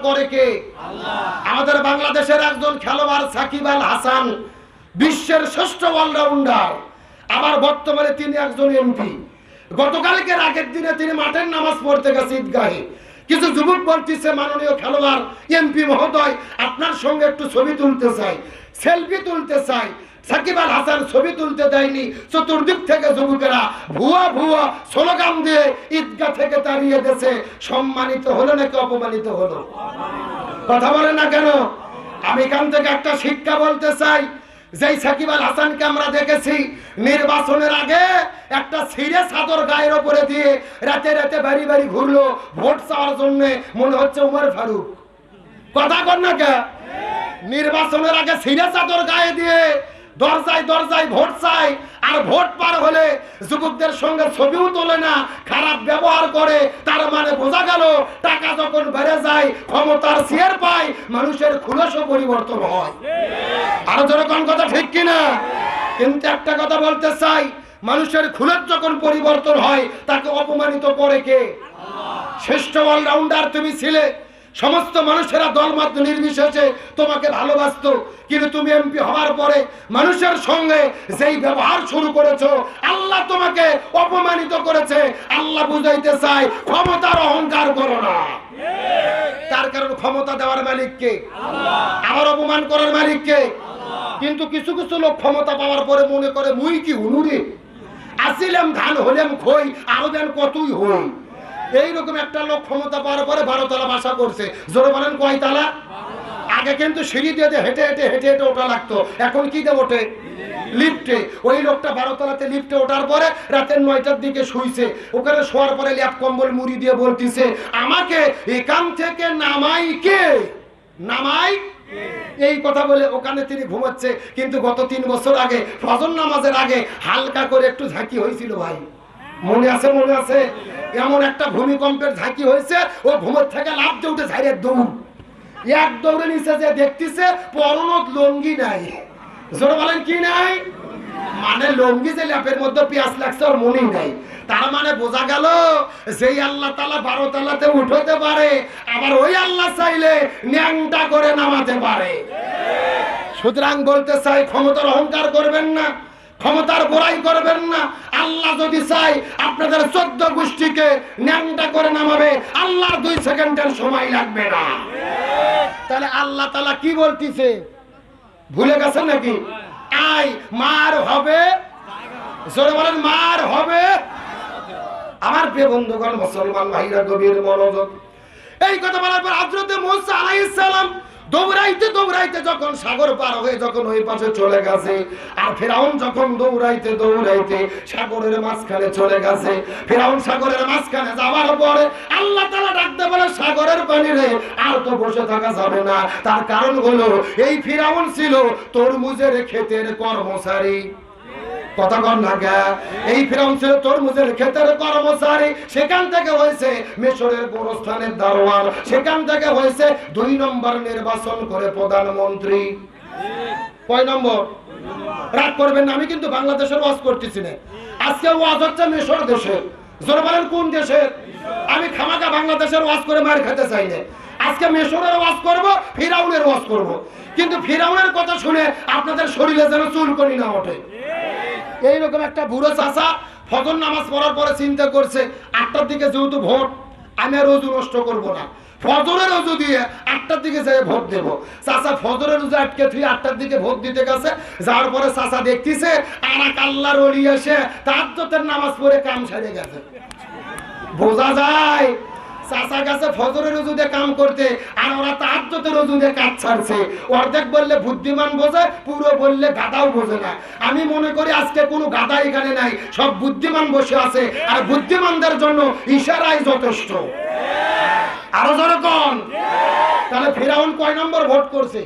করে কে? আল্লাহ। আমাদের বাংলাদেশের একজন খেলোয়াড় সাকিব আল হাসান বিশ্বের শ্রেষ্ঠ অলরাউন্ডার, আবার বর্তমানে তিনি একজন এমপি। গতকালকের আগের দিনে তিনি মাঠের নামাজ পড়তে গেছে ঈদগাহে। কিছু যুবক বলতেছে, মাননীয় খেলোয়াড় এমপি মহোদয়, আপনার সঙ্গে একটু ছবি তুলতে চাই, সেলফি তুলতে চাই। সাকিব আল হাসান ছবি তুলতে দেয়নি। চতুর্দিক থেকে যুবকেরা ভুয়া ভুয়া স্লোগান দিয়ে ঈদগাহ থেকে তাড়িয়ে দিয়েছে। সম্মানিত হলো নাকি অপমানিত হলো? কথা বলে না কেন? আমি এখান থেকে একটা শিক্ষা বলতে চাই। যেই সাকিব আল হাসানকে আমরা দেখেছি নির্বাচনের আগে একটা ছিঁড়ে চাদর গায়ের ওপরে দিয়ে রাতে রাতে বাড়ি বাড়ি ঘুরলো ভোট চাওয়ার জন্য, মনে হচ্ছে উমর ফারুক। কথা কর না কে? নির্বাচনের আগে ছিঁড়ে চাদর গায়ে দিয়ে দরজায় দরজায় ভোট চাই, আর ভোট পার হলে যুবকদের সঙ্গে ছবিও তোলে না, খারাপ ব্যবহার করে। তার মানে বোঝা গেল টাকা যখন বেড়ে যায়, ক্ষমতার চেয়ার পায়, মানুষের খুলসও পরিবর্তন হয়। আরো যেরকম কথা ঠিক কিনা? কিন্তু একটা কথা বলতে চাই, মানুষের খুলস যখন পরিবর্তন হয় তাকে অপমানিত করে কে? শ্রেষ্ঠ অলরাউন্ডার তুমি ছিলে, সমস্ত মানুষেরা দলমত নির্বিশেষে তোমাকে ভালোবাসতো, কিন্তু তুমি এমপি হওয়ার পরে মানুষের সঙ্গে যেই ব্যবহার শুরু করেছো, আল্লাহ তোমাকে অপমানিত করেছে। আল্লাহ বুঝাইতে চায় ক্ষমতার অহংকার করো না। তার কারণ ক্ষমতা দেওয়ার মালিক কে? আল্লাহ। আবার অপমান করার মালিক কে? আল্লাহ। কিন্তু কিছু কিছু লোক ক্ষমতা পাওয়ার পরে মনে করে মুই কি হুনুরে, আসিলাম ধান হলাম খই, আরো দেন কতই হই। এইরকম একটা লোক ক্ষমতা পাওয়ার পরে 12 তলা বাসা করছে। জোরে বলেন কয় তালা? আগে কিন্তু সিঁড়ি দিয়ে হেঁটে হেঁটে হেঁটে হেঁটে ওঠা লাগতো, এখন কি দিয়ে ওঠে? লিফটে। ওই লোকটা 12 তলাতে লিফটে ওঠার পরে রাতের 9টার দিকে শুইছে। ওখানে শোয়ার পরে ল্যাপ কম্বল মুড়ি দিয়ে বলতিছে, আমাকে এখান থেকে নামাই কে? নামাই এই কথা বলে ওখানে তিনি ঘুমাচ্ছে। কিন্তু গত 3 বছর আগে ফজর নামাজের আগে হালকা করে একটু ঝাঁকি হয়েছিল ভাই, মনে আছে? মনে আছে? এমন একটা ভূমিকম্পের ঝাঁকি হয়েছে, ও ঘুমের থেকে লাফ দিয়ে উঠে ঝাড়িয়ে দৌড়, এক দৌড়ে নিচে যে দেখতেছে পরনত লঙ্গি নাই। জোরে বলেন কি নাই? মানে লঙ্গি যে ল্যাপের মধ্যে পেঁয়াজ লাগছে ওর মনেই নাই। তার মানে বোঝা গেল যেই আল্লাহ তাআলা 12 তলাতে উঠাতে পারে, আবার ওই আল্লাহ চাইলে ন্যাংটা করে নামাতে পারে। সুতরাং বলতে চাই, ক্ষমতার অহংকার করবেন না, ক্ষমতার বড়াই করবেন না। আল্লাহ যদি চাই আপনাদের 14 গোষ্ঠীকে ন্যাংটা করে নামাবে, আল্লাহর 2 সেকেন্ডের সময় লাগবে না। তাহলে আল্লাহ তাআলা কি বলতিছে ভুলে গেছেন নাকি? আই মার হবে, জোরে বলেন মার হবে। আমার প্রিয় বন্ধুগণ, মুসলমান ভাইরা গভীর মনোযোগ। এই কথা বলার পর হযরত মুসা আলাইহিস সালাম দৌড়াইতে দৌড়াইতে যখন সাগর পার হয়ে যখন ওই পাশে চলে গেছে, আর ফেরাউন যখন দৌড়াইতে দৌড়াইতে সাগরের মাঝখানে চলে গেছে। ফেরাউন সাগরের মাঝখানে যাওয়ার পরে আল্লাহ তাআলা ডাকতে বলে, সাগরের পানি রে, আর তো বসে থাকা যাবে না। তার কারণ হলো এই ফেরাউন ছিল তরমুজের ক্ষেতের কর্মচারী। কথা কর না কে? এই ফেরাউন ছিল তরমুজের ক্ষেতের কর্মচারী। সেখান থেকে হয়েছে মিশরের গোরস্থানের দারোয়ান। সেখান থেকে হয়েছে 2 নম্বর নির্বাচন করে প্রধানমন্ত্রী। কয় নম্বর? রাগ করবেন না, আমি কিন্তু বাংলাদেশের ওয়াজ করতেছি না। আজকে ওয়াজ হচ্ছে মিশর দেশের। জোরে বলেন কোন দেশের? আমি খামাকা বাংলাদেশের ওয়াজ করে মার খেতে চাই না। আজকে মিশরের ওয়াজ করব, ফিরাউনের ওয়াজ করব। কিন্তু ফিরাউনের কথা শুনে আপনাদের শরীরে যেন চুলকানি না ওঠে। এইরকম একটা বুড়ো চাচা ফজর নামাজ পড়ার পরে চিন্তা করছে, 8টার দিকে যেহেতু ভোট, আমি আর রোজু নষ্ট করবো না, ফজরের রোজু দিয়ে 8টার দিকে যেয়ে ভোট দেবো। চাচা ফজরের রোজু আটকে তুই 8টার দিকে ভোট দিতে গেছে। যাওয়ার পরে চাচা দেখতেছে আর এক আল্লাহর ওলি এসে তাহাজ্জুদের নামাজ পড়ে কাম সেরে গেছে। বোঝা যায় চাচা গেছে ফজরের রোজু দিয়ে কাম করতে, আর ওরা তাহাজ্জুদের রোজু দিয়ে কাজ ছাড়ছে। অর্ধেক বললে বুদ্ধিমান বোঝে, পুরো বললে গাধাও বোঝে না। আমি মনে করি আজকে কোনো গাধা এখানে নাই, সব বুদ্ধিমান বসে আছে, আর বুদ্ধিমানদের জন্য ইশারাই যথেষ্ট। আরো জোরে কোন? তাহলে ফিরাউন কয় নম্বর ভোট করছে?